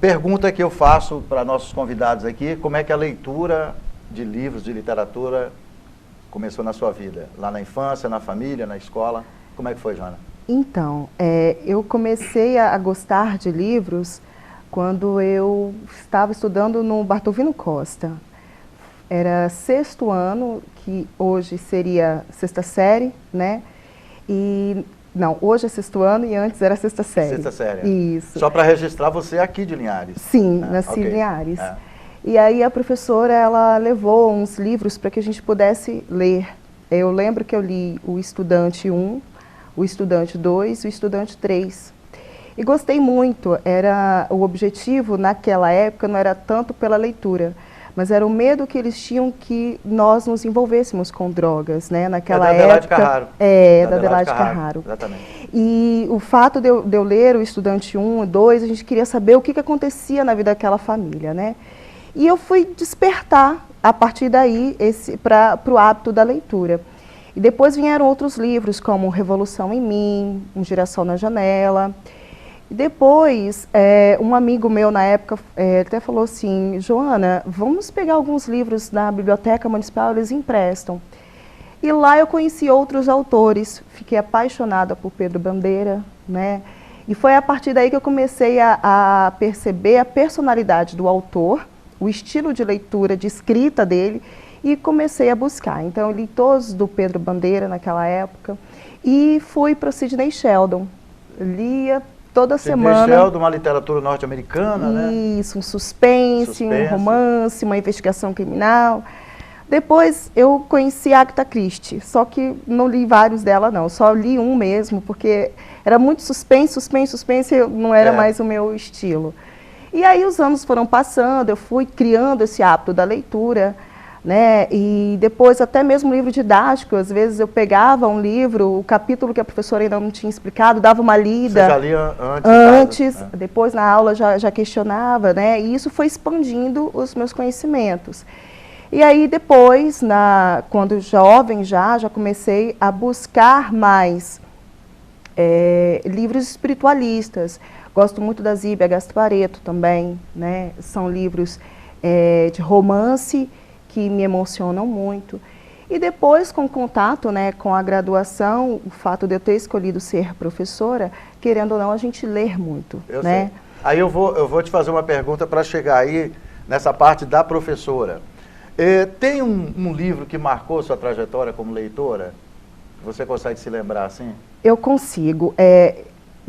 Pergunta que eu faço para nossos convidados aqui, como é que a leitura de livros, de literatura, começou na sua vida? Lá na infância, na família, na escola? Como é que foi, Joana? Então, eu comecei a gostar de livros quando eu estava estudando no Bartolomeu Costa. Era 6º ano, que hoje seria 6ª série, né? Não, hoje é 6º ano e antes era 6ª série. 6ª série. Isso. Só para registrar, você é aqui de Linhares. Sim, nasci em Linhares. É. E aí a professora, ela levou uns livros para que a gente pudesse ler. Eu lembro que eu li o Estudante 1, o Estudante 2 e o Estudante 3. E gostei muito. O objetivo naquela época não era tanto pela leitura, mas era o medo que eles tinham que nós nos envolvêssemos com drogas, né? Naquela época. Adelaide Carraro. Da Adelaide Carraro. Exatamente. E o fato de eu ler o Estudante 1 e 2, a gente queria saber o que acontecia na vida daquela família, né? E eu fui despertar, a partir daí, para o hábito da leitura. E depois vieram outros livros, como Revolução em Mim, Um Girassol na Janela. E depois, um amigo meu na época até falou assim, Joana, vamos pegar alguns livros da Biblioteca Municipal, eles emprestam. E lá eu conheci outros autores, fiquei apaixonada por Pedro Bandeira, né? E foi a partir daí que eu comecei a perceber a personalidade do autor, o estilo de leitura, de escrita dele, e comecei a buscar. Então eu li todos do Pedro Bandeira naquela época e fui para o Sidney Sheldon. Lia toda semana. Sidney Sheldon, uma literatura norte-americana, né? Isso, um suspense, um romance, uma investigação criminal. Depois eu conheci Agatha Christie, só que não li vários dela não, só li um mesmo, porque era muito suspense, não era mais o meu estilo. E aí os anos foram passando, eu fui criando esse hábito da leitura, né? E depois até mesmo livro didático, às vezes eu pegava um livro, o capítulo que a professora ainda não tinha explicado, dava uma lida. Você já lia antes, depois na aula já questionava, né? E isso foi expandindo os meus conhecimentos. E aí depois, quando jovem já comecei a buscar mais livros espiritualistas. Gosto muito da Zíbia Gasparetto também, né? São livros de romance que me emocionam muito. E depois, com o contato, né, com a graduação, o fato de eu ter escolhido ser professora, querendo ou não, a gente lê muito. Eu né? sei. Aí eu vou te fazer uma pergunta para chegar aí nessa parte da professora. Tem um livro que marcou sua trajetória como leitora? Você consegue se lembrar assim? Eu consigo.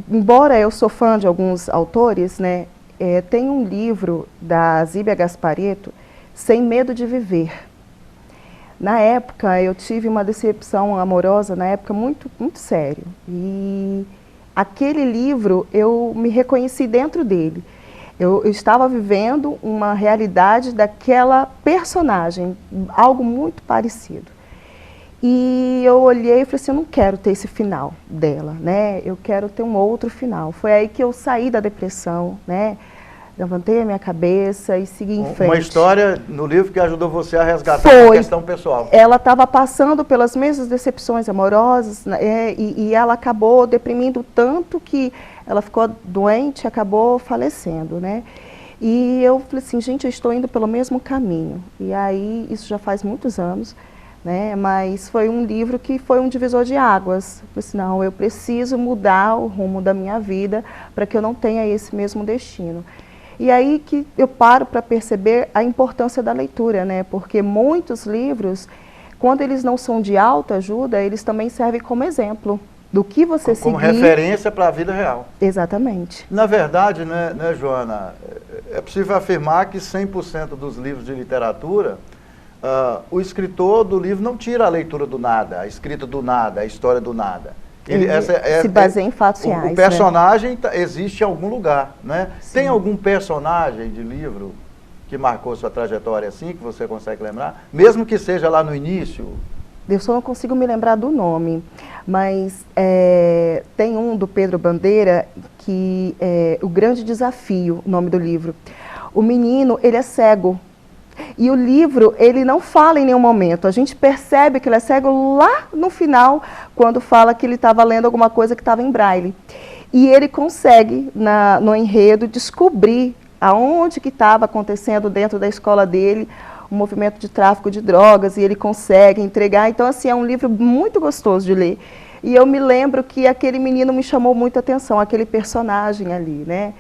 Embora eu sou fã de alguns autores, né, tem um livro da Zíbia Gasparetto, Sem Medo de Viver. Na época, eu tive uma decepção amorosa, na época, muito, muito sério. E aquele livro, eu me reconheci dentro dele. Eu estava vivendo uma realidade daquela personagem, algo muito parecido. E eu olhei e falei assim, eu não quero ter esse final dela, né? Eu quero ter um outro final. Foi aí que eu saí da depressão, né? Levantei a minha cabeça e segui em frente. Uma história no livro que ajudou você a resgatar a questão pessoal. Ela estava passando pelas mesmas decepções amorosas, né? E ela acabou deprimindo tanto que ela ficou doente e acabou falecendo, né? E eu falei assim, gente, eu estou indo pelo mesmo caminho. E aí, isso já faz muitos anos, né? Mas foi um livro que foi um divisor de águas. Eu falei assim, não, eu preciso mudar o rumo da minha vida para que eu não tenha esse mesmo destino. E aí que eu paro para perceber a importância da leitura, né? Porque muitos livros, quando eles não são de autoajuda, eles também servem como exemplo do que você seguir. Como referência para a vida real. Exatamente. Na verdade, né, Joana, é possível afirmar que 100% dos livros de literatura, o escritor do livro não tira a leitura do nada, a escrita do nada, a história do nada. Ele se baseia em fatos reais. O personagem existe em algum lugar, né? Sim. Tem algum personagem de livro que marcou sua trajetória assim, que você consegue lembrar? Mesmo que seja lá no início? Eu só não consigo me lembrar do nome, mas tem um do Pedro Bandeira, que é O Grande Desafio, o nome do livro. O menino, ele é cego. E o livro, ele não fala em nenhum momento. A gente percebe que ele é cego lá no final, quando fala que ele estava lendo alguma coisa que estava em braille. E ele consegue, no enredo, descobrir aonde que estava acontecendo dentro da escola dele um movimento de tráfico de drogas, e ele consegue entregar. Então, assim, é um livro muito gostoso de ler. E eu me lembro que aquele menino me chamou muito a atenção, aquele personagem ali, né?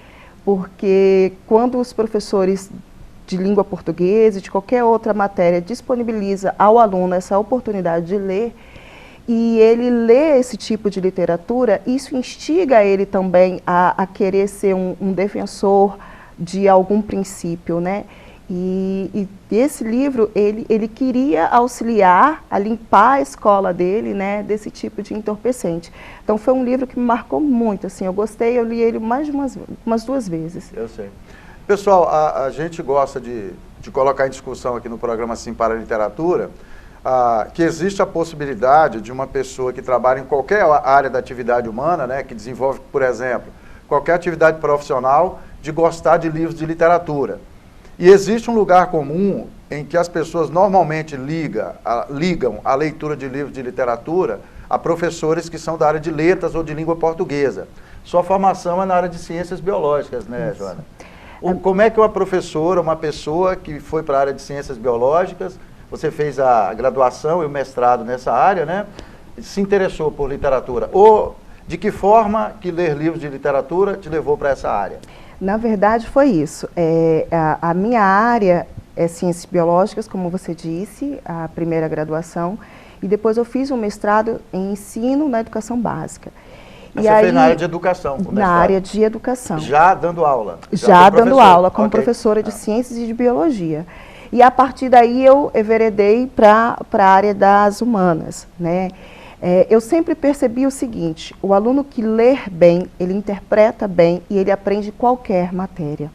Porque quando os professores de língua portuguesa e de qualquer outra matéria disponibiliza ao aluno essa oportunidade de ler, e ele lê esse tipo de literatura, isso instiga ele também a querer ser um defensor de algum princípio, né? E esse livro, ele queria auxiliar a limpar a escola dele, né, desse tipo de entorpecente. Então foi um livro que me marcou muito, assim, eu gostei, eu li ele mais de umas 2 vezes. Eu sei. Pessoal, a gente gosta de colocar em discussão aqui no programa Assim para a Literatura, que existe a possibilidade de uma pessoa que trabalha em qualquer área da atividade humana, né, que desenvolve, por exemplo, qualquer atividade profissional, de gostar de livros de literatura. E existe um lugar comum em que as pessoas normalmente ligam a leitura de livros de literatura a professores que são da área de letras ou de língua portuguesa. Sua formação é na área de ciências biológicas, né, Joana? Como é que uma professora, uma pessoa que foi para a área de ciências biológicas, você fez a graduação e o mestrado nessa área, né, se interessou por literatura? Ou de que forma que ler livros de literatura te levou para essa área? Na verdade, foi isso. A minha área é ciências biológicas, como você disse, a primeira graduação, e depois eu fiz um mestrado em ensino na educação básica. Mas você fez na área de educação? Na área de educação. Já dando aula? Já dando aula, como professora de ciências e de biologia. E a partir daí eu enveredei para a área das humanas, né? Eu sempre percebi o seguinte: o aluno que lê bem, ele interpreta bem e ele aprende qualquer matéria.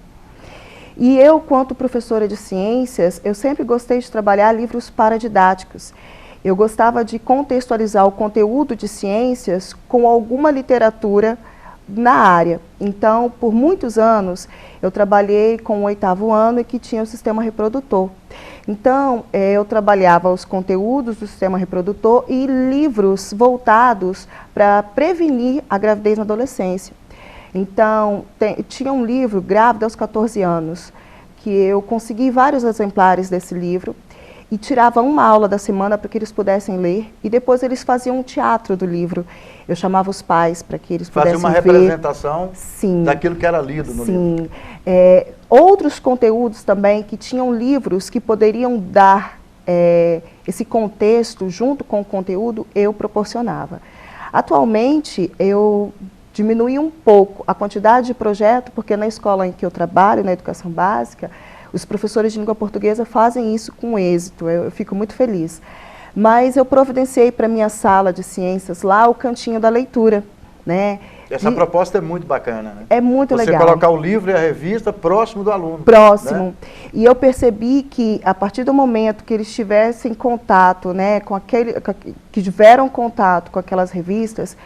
E eu, quanto professora de ciências, eu sempre gostei de trabalhar livros paradidáticos. Eu gostava de contextualizar o conteúdo de ciências com alguma literatura na área. Então, por muitos anos, eu trabalhei com o 8º ano e que tinha o sistema reprodutor. Então, eu trabalhava os conteúdos do sistema reprodutor e livros voltados para prevenir a gravidez na adolescência. Então, tinha um livro, Grávida aos 14 anos, que eu consegui vários exemplares desse livro e tirava uma aula da semana para que eles pudessem ler, e depois eles faziam um teatro do livro. Eu chamava os pais para que eles pudessem ver. Fazia uma representação Sim, daquilo que era lido no livro. Sim. Outros conteúdos também, que tinham livros que poderiam dar esse contexto junto com o conteúdo, eu proporcionava. Atualmente, eu diminui um pouco a quantidade de projeto, porque na escola em que eu trabalho, na educação básica, os professores de língua portuguesa fazem isso com êxito, eu fico muito feliz. Mas eu providenciei para a minha sala de ciências lá o cantinho da leitura, né? Essa proposta é muito bacana, né? É muito legal. Você colocar o livro e a revista próximo do aluno. Próximo. Né? E eu percebi que, a partir do momento que eles tivessem contato, né, que tiveram contato com aquelas revistas,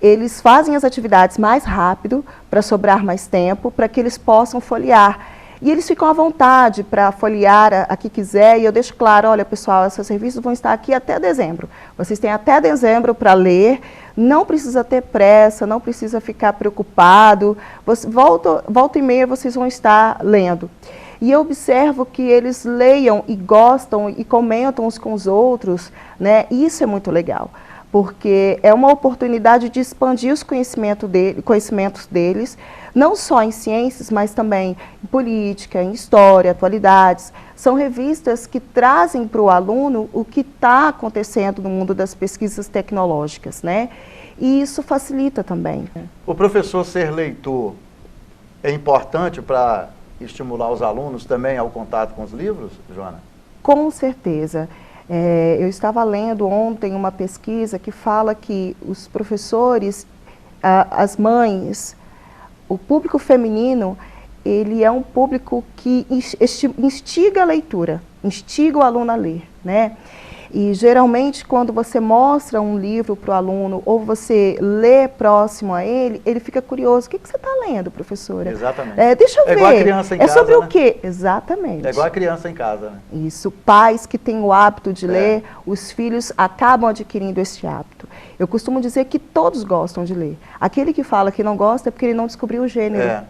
eles fazem as atividades mais rápido, para sobrar mais tempo, para que eles possam folhear. E eles ficam à vontade para folhear a que quiser, e eu deixo claro: olha, pessoal, essas revistas vão estar aqui até dezembro. Vocês têm até dezembro para ler, não precisa ter pressa, não precisa ficar preocupado, volta e meia vocês vão estar lendo. E eu observo que eles leiam e gostam e comentam uns com os outros, né? Isso é muito legal, porque é uma oportunidade de expandir os conhecimentos deles, não só em ciências, mas também em política, em história, atualidades. São revistas que trazem para o aluno o que está acontecendo no mundo das pesquisas tecnológicas, né? E isso facilita também. O professor ser leitor é importante para estimular os alunos também ao contato com os livros, Joana? Com certeza. Eu estava lendo ontem uma pesquisa que fala que os professores, as mães, o público feminino, ele é um público que instiga a leitura, instiga o aluno a ler, né? E geralmente quando você mostra um livro para o aluno ou você lê próximo a ele, ele fica curioso. O que você está lendo, professora? Exatamente. Deixa eu ver. Igual a criança em casa, sobre o né? quê? Exatamente. É igual a criança em casa, né? Isso. Pais que têm o hábito de ler, os filhos acabam adquirindo esse hábito. Eu costumo dizer que todos gostam de ler. Aquele que fala que não gosta é porque ele não descobriu o gênero.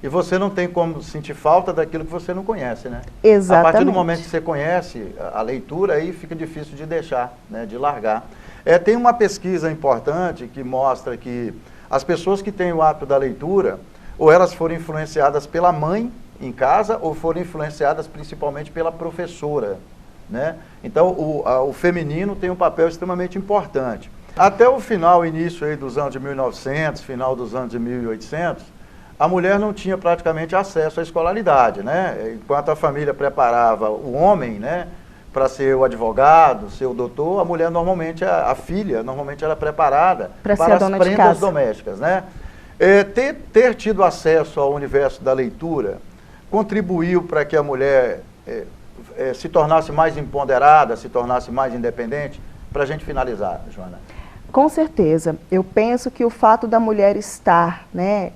e você não tem como sentir falta daquilo que você não conhece, né? Exatamente. A partir do momento que você conhece a leitura, aí fica difícil de deixar, né, de largar. Tem uma pesquisa importante que mostra que as pessoas que têm o hábito da leitura, ou elas foram influenciadas pela mãe em casa, ou foram influenciadas principalmente pela professora, né? Então, o feminino tem um papel extremamente importante. Até o final, início aí dos anos de 1900, final dos anos de 1800, a mulher não tinha praticamente acesso à escolaridade, né? Enquanto a família preparava o homem, né, para ser o advogado, ser o doutor, a mulher normalmente, a filha, normalmente era preparada para as prendas domésticas, né? Ter tido acesso ao universo da leitura contribuiu para que a mulher se tornasse mais empoderada, se tornasse mais independente? Para a gente finalizar, Joana. Com certeza. Eu penso que o fato da mulher estar, né,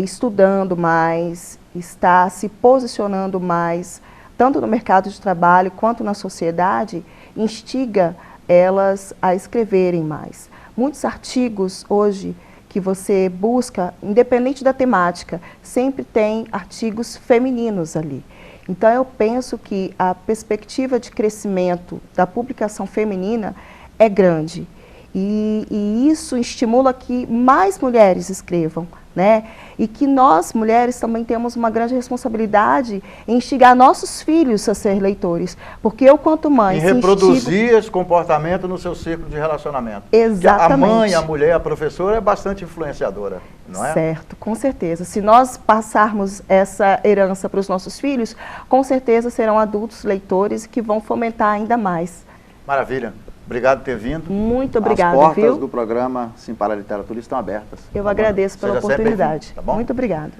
estudando mais, estar se posicionando mais, tanto no mercado de trabalho quanto na sociedade, instiga elas a escreverem mais. Muitos artigos hoje que você busca, independente da temática, sempre tem artigos femininos ali. Então eu penso que a perspectiva de crescimento da publicação feminina é grande. E isso estimula que mais mulheres escrevam, né? E que nós, mulheres, também temos uma grande responsabilidade em instigar nossos filhos a ser leitores. Porque eu, quanto mãe... E reproduzir esse comportamento no seu círculo de relacionamento. Exatamente. A mãe, a mulher, a professora é bastante influenciadora, não é? Certo, com certeza. Se nós passarmos essa herança para os nossos filhos, com certeza serão adultos leitores que vão fomentar ainda mais. Maravilha. Obrigado por ter vindo. Muito obrigada, As portas viu? do programa Sim para a Literatura estão abertas. Eu agradeço pela oportunidade. Tá bom? Muito obrigada.